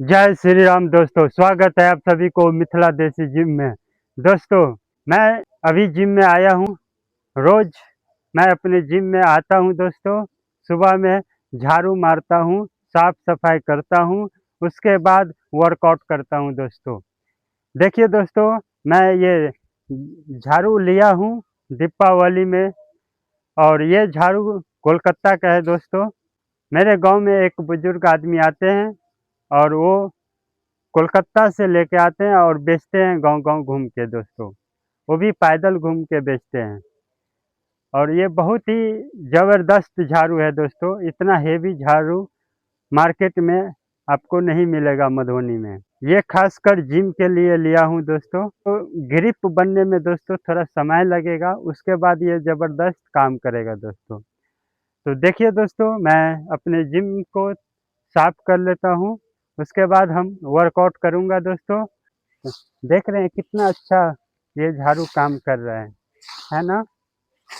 जय श्री राम दोस्तों, स्वागत है आप सभी को मिथिला देसी जिम में। दोस्तों, मैं अभी जिम में आया हूँ। रोज मैं अपने जिम में आता हूँ दोस्तों। सुबह में झाड़ू मारता हूँ, साफ सफाई करता हूँ, उसके बाद वर्कआउट करता हूँ दोस्तों। देखिए दोस्तों, मैं ये झाड़ू लिया हूँ दीपावली में, और ये झाड़ू कोलकाता का है दोस्तों। मेरे गांव में एक बुजुर्ग आदमी आते हैं और वो कोलकाता से लेके आते हैं और बेचते हैं गांव गांव घूम के दोस्तों। वो भी पैदल घूम के बेचते हैं। और ये बहुत ही ज़बरदस्त झाड़ू है दोस्तों। इतना हेवी झाड़ू मार्केट में आपको नहीं मिलेगा मधुबनी में। ये खासकर जिम के लिए लिया हूँ दोस्तों। तो ग्रिप बनने में दोस्तों थोड़ा समय लगेगा, उसके बाद ये ज़बरदस्त काम करेगा दोस्तों। तो देखिए दोस्तों, मैं अपने जिम को साफ कर लेता हूँ, उसके बाद हम वर्कआउट करूँगा दोस्तों। देख रहे हैं कितना अच्छा ये झाड़ू काम कर रहा है ना?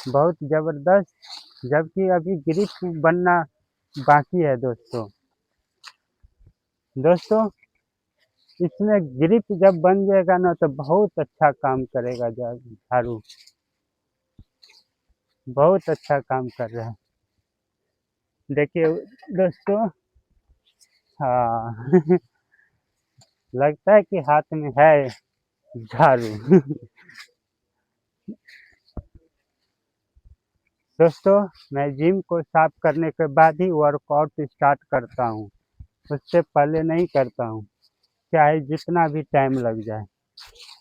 बहुत ज़बरदस्त। जबकि अभी ग्रिप बनना बाकी है दोस्तों। दोस्तों, इसमें ग्रिप जब बन जाएगा ना तो बहुत अच्छा काम करेगा झाड़ू। बहुत अच्छा काम कर रहा है। देखिए दोस्तों, हाँ लगता है कि हाथ में है झाड़ू। दोस्तों, मैं जिम को साफ करने के बाद ही वर्कआउट स्टार्ट करता हूँ, उससे पहले नहीं करता हूँ, चाहे जितना भी टाइम लग जाए।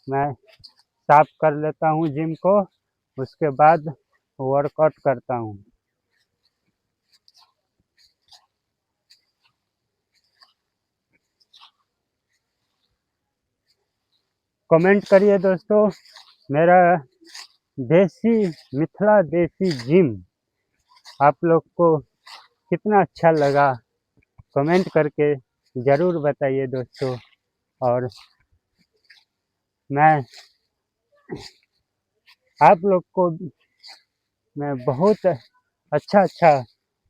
मैं साफ कर लेता हूँ जिम को, उसके बाद वर्कआउट करता हूँ। कमेंट करिए दोस्तों, मेरा देसी मिथिला देसी जिम आप लोग को कितना अच्छा लगा, कमेंट करके ज़रूर बताइए दोस्तों। और मैं आप लोग को मैं बहुत अच्छा अच्छा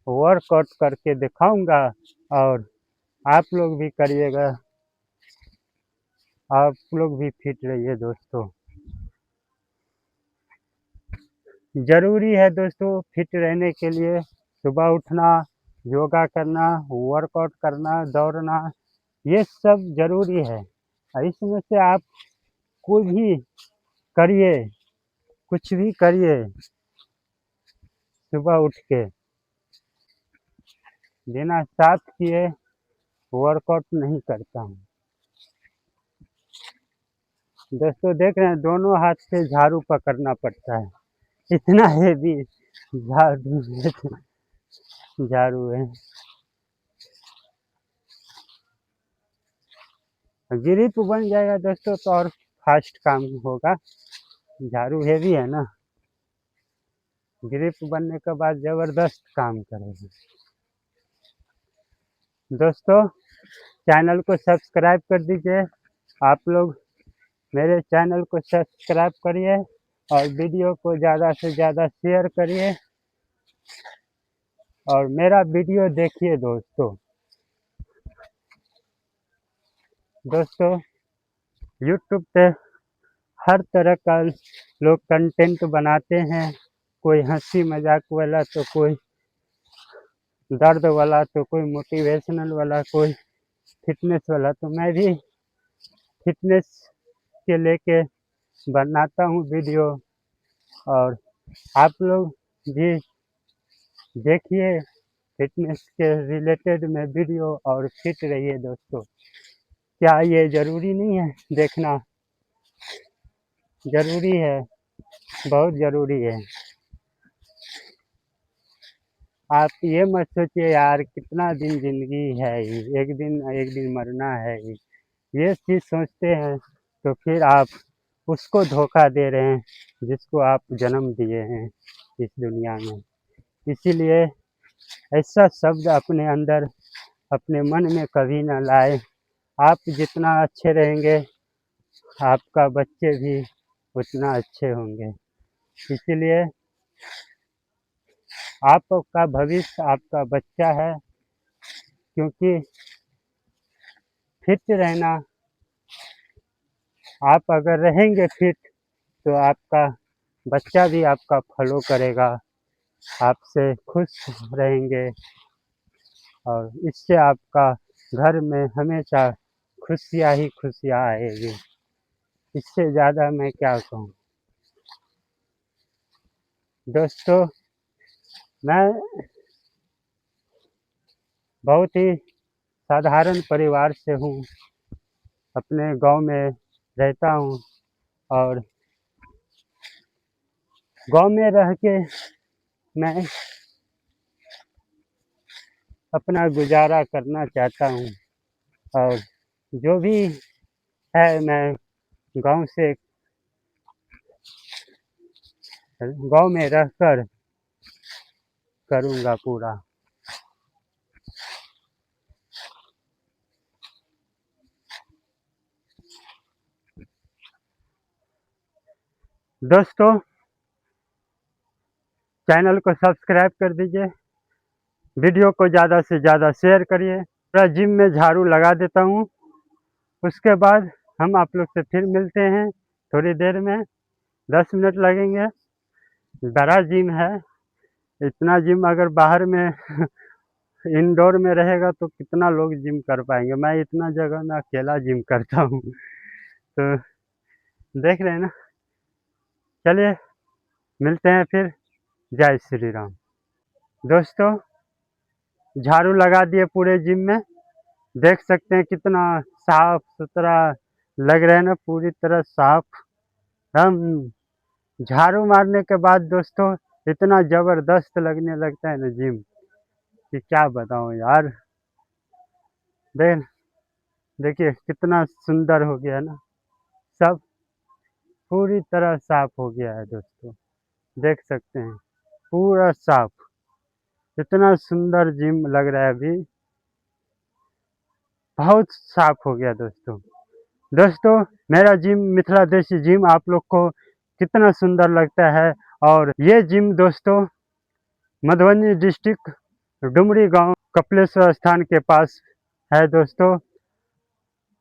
वर्कआउट करके दिखाऊंगा, और आप लोग भी करिएगा। आप लोग भी फिट रहिए दोस्तों। ज़रूरी है दोस्तों फिट रहने के लिए सुबह उठना, योगा करना, वर्कआउट करना, दौड़ना, ये सब ज़रूरी है। इसमें से आप कोई भी करिए, कुछ भी करिए सुबह उठ के, बिना साथ किए वर्कआउट नहीं करता हूँ। दोस्तों, देख रहे हैं दोनों हाथ से झाड़ू पकड़ना पड़ता है, इतना हेवी झाड़ू झाड़ू है। ग्रिप बन जाएगा दोस्तों तो और फास्ट काम होगा। झाड़ू हेवी है ना, ग्रिप बनने के बाद ज़बरदस्त काम करेगा। दोस्तों, चैनल को सब्सक्राइब कर दीजिए। आप लोग मेरे चैनल को सब्सक्राइब करिए और वीडियो को ज़्यादा से ज़्यादा शेयर करिए, और मेरा वीडियो देखिए दोस्तों। दोस्तों, यूट्यूब पे हर तरह का लोग कंटेंट बनाते हैं, कोई हंसी मजाक वाला, तो कोई दर्द वाला, तो कोई मोटिवेशनल वाला, कोई फिटनेस वाला। तो मैं भी फिटनेस के लेके बनाता हूँ वीडियो, और आप लोग भी देखिए फिटनेस के रिलेटेड में वीडियो, और फिट रहिए दोस्तों। क्या ये ज़रूरी नहीं है देखना? ज़रूरी है, बहुत ज़रूरी है। आप ये मत सोचिए यार कितना दिन ज़िंदगी है ही, एक दिन मरना है ही, ये चीज़ सोचते हैं तो फिर आप उसको धोखा दे रहे हैं जिसको आप जन्म दिए हैं इस दुनिया में। इसीलिए ऐसा शब्द अपने अंदर, अपने मन में कभी ना लाए। आप जितना अच्छे रहेंगे, आपका बच्चे भी उतना अच्छे होंगे। इसीलिए आपका भविष्य आपका बच्चा है, क्योंकि फिट रहना, आप अगर रहेंगे फिट तो आपका बच्चा भी आपका फॉलो करेगा, आपसे खुश रहेंगे और इससे आपका घर में हमेशा खुशियाँ ही खुशियाँ आएगी। इससे ज़्यादा मैं क्या कहूँ। दोस्तों, मैं बहुत ही साधारण परिवार से हूँ, अपने गांव में रहता हूँ और गांव में रह के मैं अपना गुजारा करना चाहता हूँ और जो भी है मैं गांव से गांव में रहकर करूँगा पूरा। दोस्तों, चैनल को सब्सक्राइब कर दीजिए, वीडियो को ज़्यादा से ज़्यादा शेयर करिए। पूरा जिम में झाड़ू लगा देता हूँ, उसके बाद हम आप लोग से फिर मिलते हैं थोड़ी देर में, 10 मिनट लगेंगे। बड़ा जिम है, इतना जिम अगर बाहर में इंडोर में रहेगा तो कितना लोग जिम कर पाएंगे। मैं इतना जगह में अकेला जिम करता हूँ तो देख रहे हैं ना। चलिए मिलते हैं फिर। जय श्री राम। दोस्तों, झाड़ू लगा दिए पूरे जिम में, देख सकते हैं कितना साफ सुथरा लग रहा है ना, पूरी तरह साफ। हम झाड़ू मारने के बाद दोस्तों इतना जबरदस्त लगने लगता है ना जिम कि क्या बताऊं यार। देख देखिए कितना सुंदर हो गया ना, सब पूरी तरह साफ हो गया है दोस्तों, देख सकते हैं पूरा साफ। इतना सुंदर जिम लग रहा है अभी, बहुत साफ हो गया दोस्तों। दोस्तों, मेरा जिम मिथिला देसी जिम आप लोग को कितना सुंदर लगता है। और ये जिम दोस्तों मधुबनी डिस्ट्रिक्ट डुमरी गांव कपिलेश्वर स्थान के पास है दोस्तों।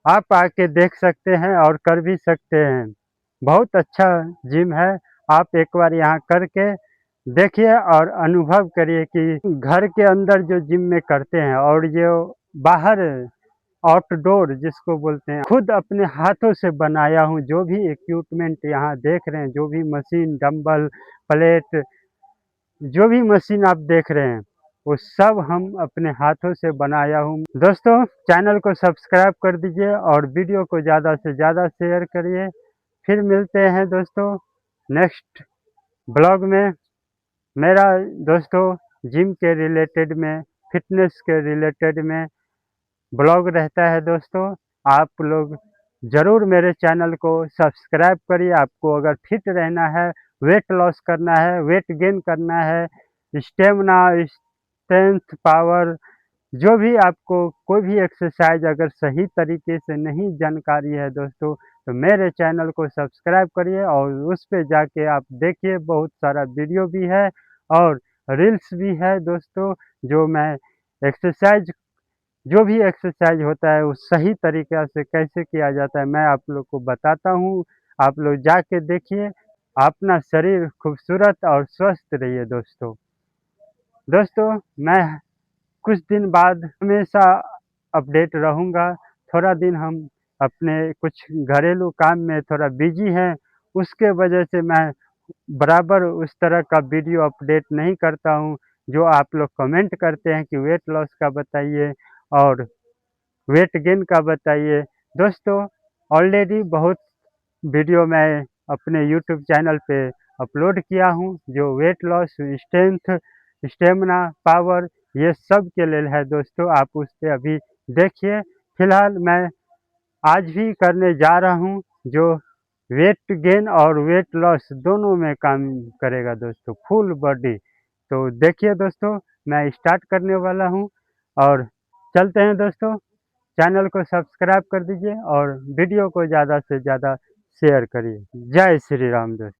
आप आके देख सकते हैं और कर भी सकते हैं, बहुत अच्छा जिम है। आप एक बार यहाँ करके देखिए और अनुभव करिए कि घर के अंदर जो जिम में करते हैं और जो बाहर आउटडोर जिसको बोलते हैं, खुद अपने हाथों से बनाया हूँ। जो भी इक्विपमेंट यहाँ देख रहे हैं, जो भी मशीन, डंबल, प्लेट, जो भी मशीन आप देख रहे हैं वो सब हम अपने हाथों से बनाया हूँ। दोस्तों, चैनल को सब्सक्राइब कर दीजिए और वीडियो को ज़्यादा से ज़्यादा शेयर करिए। फिर मिलते हैं दोस्तों नेक्स्ट ब्लॉग में। मेरा दोस्तों जिम के रिलेटेड में, फिटनेस के रिलेटेड में ब्लॉग रहता है दोस्तों। आप लोग ज़रूर मेरे चैनल को सब्सक्राइब करिए। आपको अगर फिट रहना है, वेट लॉस करना है, वेट गेन करना है, स्टेमिना, स्ट्रेंथ, पावर, जो भी आपको कोई भी एक्सरसाइज अगर सही तरीके से नहीं जानकारी है दोस्तों, तो मेरे चैनल को सब्सक्राइब करिए और उस पे जाके आप देखिए, बहुत सारा वीडियो भी है और रील्स भी है दोस्तों। जो मैं एक्सरसाइज, जो भी एक्सरसाइज होता है वो सही तरीक़ा से कैसे किया जाता है मैं आप लोग को बताता हूँ। आप लोग जाके देखिए, अपना शरीर खूबसूरत और स्वस्थ रहिए दोस्तों। दोस्तों, मैं कुछ दिन बाद हमेशा अपडेट रहूँगा। थोड़ा दिन हम अपने कुछ घरेलू काम में थोड़ा बिजी हैं, उसके वजह से मैं बराबर उस तरह का वीडियो अपडेट नहीं करता हूँ। जो आप लोग कमेंट करते हैं कि वेट लॉस का बताइए और वेट गेन का बताइए। दोस्तों, ऑलरेडी बहुत वीडियो मैं अपने यूट्यूब चैनल पे अपलोड किया हूँ, जो weight loss, strength, stamina, power, ये सब के लिए है दोस्तों। आप उस पे अभी देखिए। फिलहाल मैं आज भी करने जा रहा हूँ जो वेट गेन और वेट लॉस दोनों में काम करेगा दोस्तों, फुल बॉडी। तो देखिए दोस्तों, मैं स्टार्ट करने वाला हूँ और चलते हैं दोस्तों। चैनल को सब्सक्राइब कर दीजिए और वीडियो को ज़्यादा से ज़्यादा शेयर करिए। जय श्री राम दोस्तों।